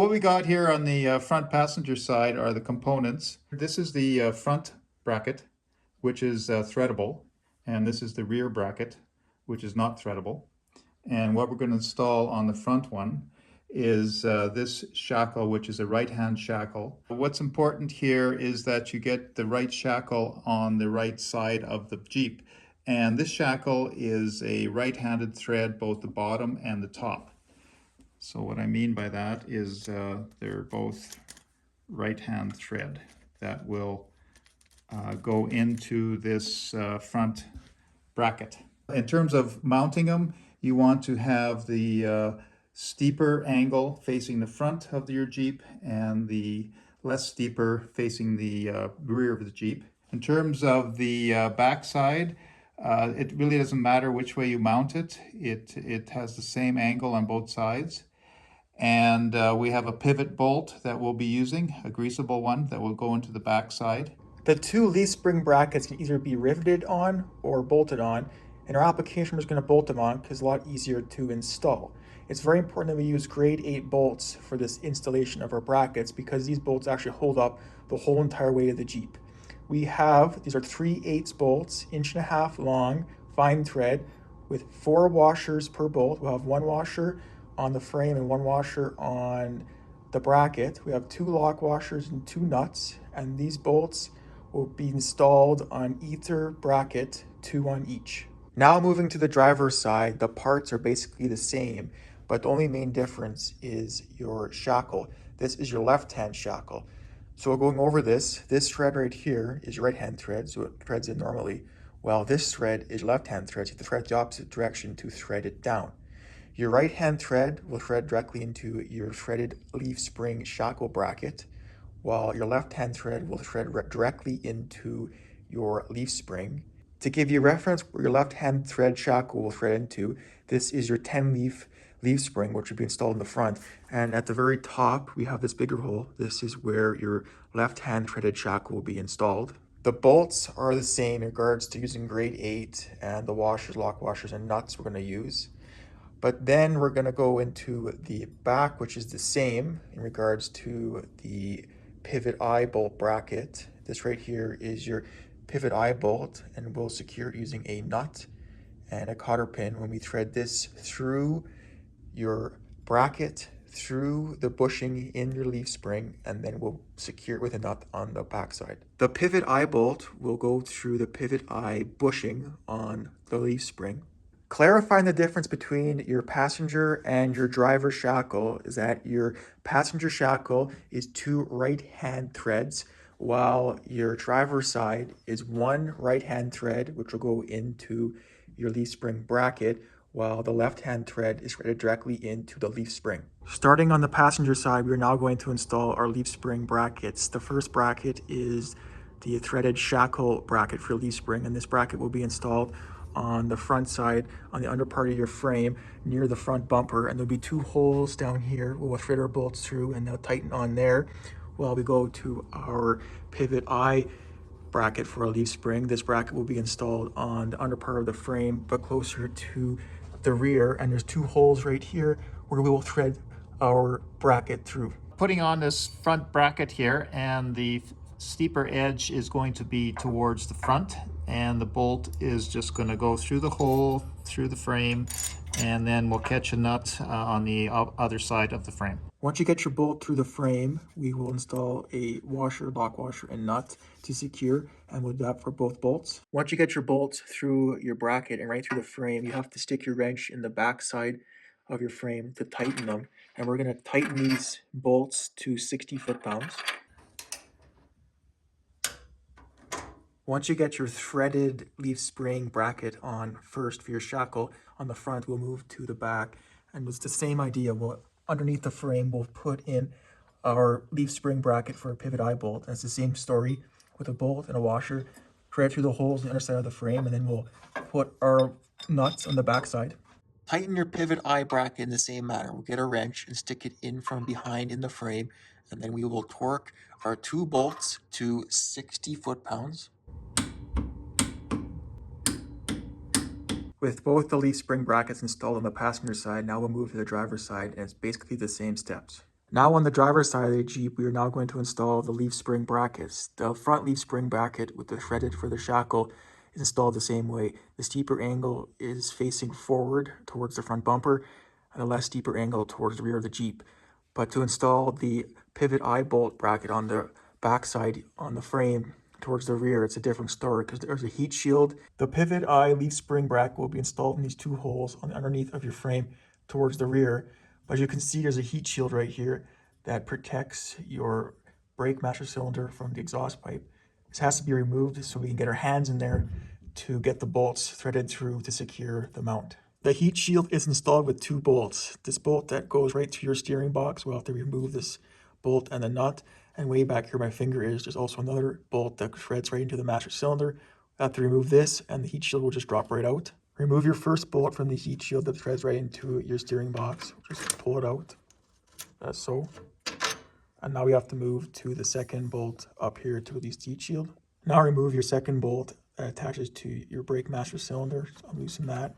What we got here on the front passenger side are the components. This is the front bracket, which is threadable, and this is the rear bracket, which is not threadable. And what we're going to install on the front one is this shackle, which is a right-hand shackle. What's important here is that you get the right shackle on the right side of the Jeep. And this shackle is a right-handed thread, both the bottom and the top. So what I mean by that is they're both right-hand thread that will go into this front bracket. In terms of mounting them, you want to have the steeper angle facing the front of your Jeep and the less steeper facing the rear of the Jeep. In terms of the backside, it really doesn't matter which way you mount it. It has the same angle on both sides. And we have a pivot bolt that we'll be using, a greasable one that will go into the back side. The two leaf spring brackets can either be riveted on or bolted on, and our application is going to bolt them on because it's a lot easier to install. It's very important that we use grade 8 bolts for this installation of our brackets because these bolts actually hold up the whole entire weight of the Jeep. These are 3/8 bolts, 1.5 inch long, fine thread, with 4 washers per bolt. We'll have 1 washer on the frame and 1 washer on the bracket. We have 2 lock washers and 2 nuts, and these bolts will be installed on either bracket, 2 on each. Now moving to the driver's side, the parts are basically the same, but the only main difference is your shackle. This is your left-hand shackle. So going over this thread right here is your right-hand thread, so it threads in normally, while this thread is left-hand thread, so you have to thread the opposite direction to thread it down. Your right-hand thread will thread directly into your threaded leaf spring shackle bracket, while your left-hand thread will thread directly into your leaf spring. To give you a reference where your left-hand thread shackle will thread into, this is your 10 leaf spring, which will be installed in the front. And at the very top, we have this bigger hole. This is where your left-hand threaded shackle will be installed. The bolts are the same in regards to using grade 8 and the washers, lock washers, and nuts we're going to use. But then we're going to go into the back, which is the same in regards to the pivot eye bolt bracket. This right here is your pivot eye bolt, and we'll secure it using a nut and a cotter pin when we thread this through your bracket, through the bushing in your leaf spring, and then we'll secure it with a nut on the backside. The pivot eye bolt will go through the pivot eye bushing on the leaf spring. Clarifying the difference between your passenger and your driver shackle is that your passenger shackle is 2 right-hand threads, while your driver's side is 1 right-hand thread, which will go into your leaf spring bracket, while the left-hand thread is threaded directly into the leaf spring. Starting on the passenger side, we are now going to install our leaf spring brackets. The first bracket is the threaded shackle bracket for leaf spring, and this bracket will be installed on the front side, on the under part of your frame, near the front bumper, and there'll be 2 holes down here we'll thread our bolts through, and they'll tighten on there while we go to our pivot eye bracket for our leaf spring. This bracket will be installed on the under part of the frame, but closer to the rear, and there's 2 holes right here where we will thread our bracket through. Putting on this front bracket here, and the steeper edge is going to be towards the front, and the bolt is just going to go through the hole, through the frame, and then we'll catch a nut on the other side of the frame. Once you get your bolt through the frame, we will install a washer, lock washer, and nut to secure, and we'll do that for both bolts. Once you get your bolts through your bracket and right through the frame, you have to stick your wrench in the back side of your frame to tighten them. And we're going to tighten these bolts to 60 foot-pounds. Once you get your threaded leaf spring bracket on first for your shackle on the front, we'll move to the back. And it's the same idea. Underneath the frame, we'll put in our leaf spring bracket for a pivot eye bolt. And it's the same story with a bolt and a washer. Thread through the holes on the underside of the frame, and then we'll put our nuts on the backside. Tighten your pivot eye bracket in the same manner. We'll get a wrench and stick it in from behind in the frame, and then we will torque our 2 bolts to 60 foot-pounds. With both the leaf spring brackets installed on the passenger side, now we'll move to the driver's side, and it's basically the same steps. Now on the driver's side of the Jeep, we are now going to install the leaf spring brackets. The front leaf spring bracket with the threaded for the shackle is installed the same way. The steeper angle is facing forward towards the front bumper and a less steeper angle towards the rear of the Jeep. But to install the pivot eye bolt bracket on the backside on the frame towards the rear, it's a different story because there's a heat shield. The pivot eye leaf spring bracket will be installed in these two holes on the underneath of your frame towards the rear. But as you can see, there's a heat shield right here that protects your brake master cylinder from the exhaust pipe. This has to be removed so we can get our hands in there to get the bolts threaded through to secure the mount. The heat shield is installed with two bolts. This bolt that goes right to your steering box, we'll have to remove this bolt and the nut. And way back here my finger is, there's also another bolt that threads right into the master cylinder. We'll have to remove this and the heat shield will just drop right out. Remove your first bolt from the heat shield that threads right into your steering box. Just pull it out, as so. And now we have to move to the second bolt up here to release the heat shield. Now remove your second bolt that attaches to your brake master cylinder. I'll loosen that.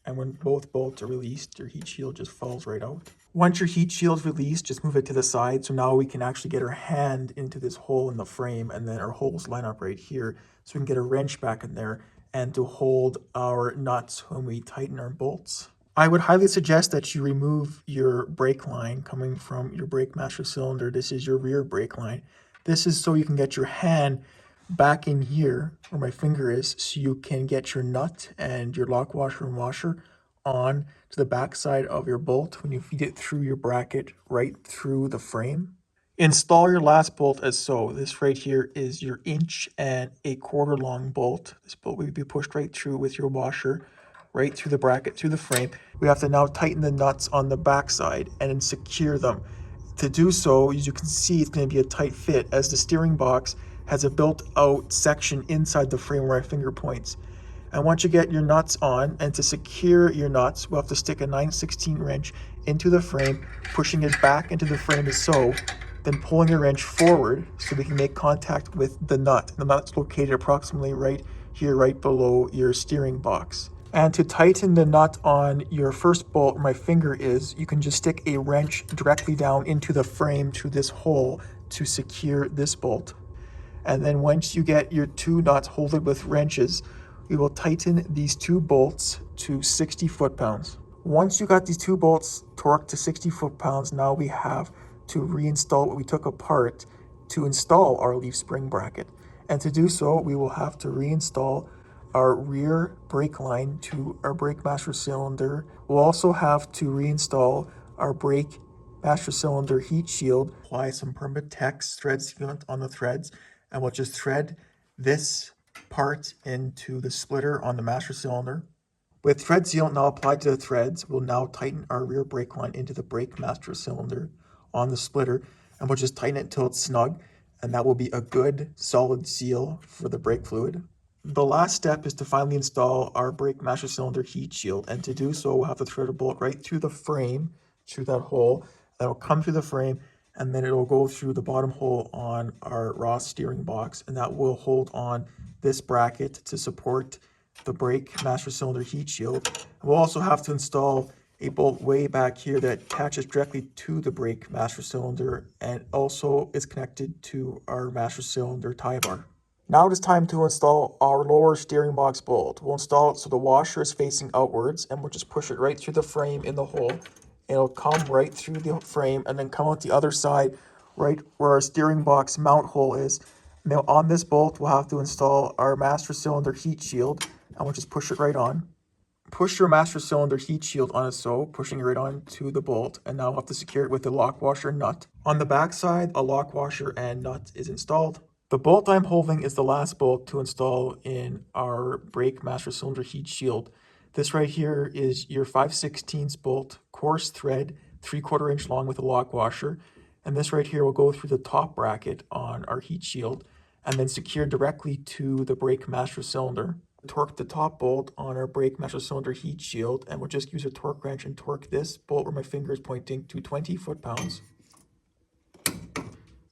And when both bolts are released, your heat shield just falls right out. Once your heat shield's released, just move it to the side. So now we can actually get our hand into this hole in the frame, and then our holes line up right here. So we can get a wrench back in there and to hold our nuts when we tighten our bolts. I would highly suggest that you remove your brake line coming from your brake master cylinder. This is your rear brake line. This is so you can get your hand back in here where my finger is, so you can get your nut and your lock washer and washer on to the back side of your bolt when you feed it through your bracket right through the frame. Install your last bolt as so. This right here is your 1.25 inch long bolt. This bolt will be pushed right through with your washer right through the bracket, through the frame. We have to now tighten the nuts on the back side and then secure them. To do so, as you can see, it's going to be a tight fit as the steering box has a built-out section inside the frame where my finger points. And once you get your nuts on, and to secure your nuts, we'll have to stick a 9/16 wrench into the frame, pushing it back into the frame as so, then pulling the wrench forward so we can make contact with the nut. The nut's located approximately right here, right below your steering box. And to tighten the nut on your first bolt where my finger is, you can just stick a wrench directly down into the frame through this hole to secure this bolt. And then once you get your two nuts holded with wrenches, we will tighten these two bolts to 60 foot-pounds. Once you got these two bolts torqued to 60 foot-pounds, now we have to reinstall what we took apart to install our leaf spring bracket. And to do so, we will have to reinstall our rear brake line to our brake master cylinder. We'll also have to reinstall our brake master cylinder heat shield, apply some Permatex thread sealant on the threads, and we'll just thread this part into the splitter on the master cylinder. With thread sealant now applied to the threads, we'll now tighten our rear brake line into the brake master cylinder on the splitter, and we'll just tighten it until it's snug, and that will be a good solid seal for the brake fluid. The last step is to finally install our brake master cylinder heat shield, and to do so, we'll have to thread a bolt right through the frame, through that hole. That'll come through the frame, and then it'll go through the bottom hole on our Ross steering box, and that will hold on this bracket to support the brake master cylinder heat shield. We'll also have to install a bolt way back here that attaches directly to the brake master cylinder and also is connected to our master cylinder tie bar. Now it is time to install our lower steering box bolt. We'll install it so the washer is facing outwards, and we'll just push it right through the frame in the hole. It'll come right through the frame and then come out the other side, right where our steering box mount hole is. Now on this bolt, we'll have to install our master cylinder heat shield, and we'll just push it right on. Push your master cylinder heat shield on it so, pushing it right on to the bolt, and now we'll have to secure it with the lock washer nut. On the back side, a lock washer and nut is installed. The bolt I'm holding is the last bolt to install in our brake master cylinder heat shield. This right here is your 5/16 bolt, coarse thread, 3/4 inch long with a lock washer. And this right here will go through the top bracket on our heat shield and then secure directly to the brake master cylinder. Torque the top bolt on our brake master cylinder heat shield, and we'll just use a torque wrench and torque this bolt where my finger is pointing to 20 foot-pounds.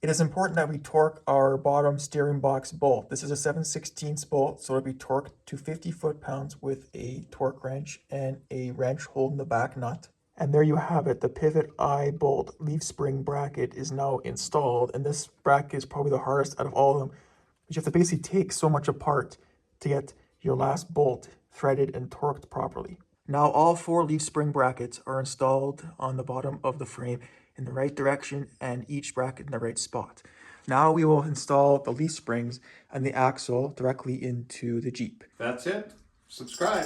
It is important that we torque our bottom steering box bolt. This is a 7/16 bolt, so it'll be torqued to 50 foot-pounds with a torque wrench and a wrench holding the back nut. And there you have it. The pivot eye bolt leaf spring bracket is now installed. And this bracket is probably the hardest out of all of them. But you have to basically take so much apart to get your last bolt threaded and torqued properly. Now all 4 leaf spring brackets are installed on the bottom of the frame in the right direction and each bracket in the right spot. Now we will install the leaf springs and the axle directly into the Jeep. That's it. Subscribe.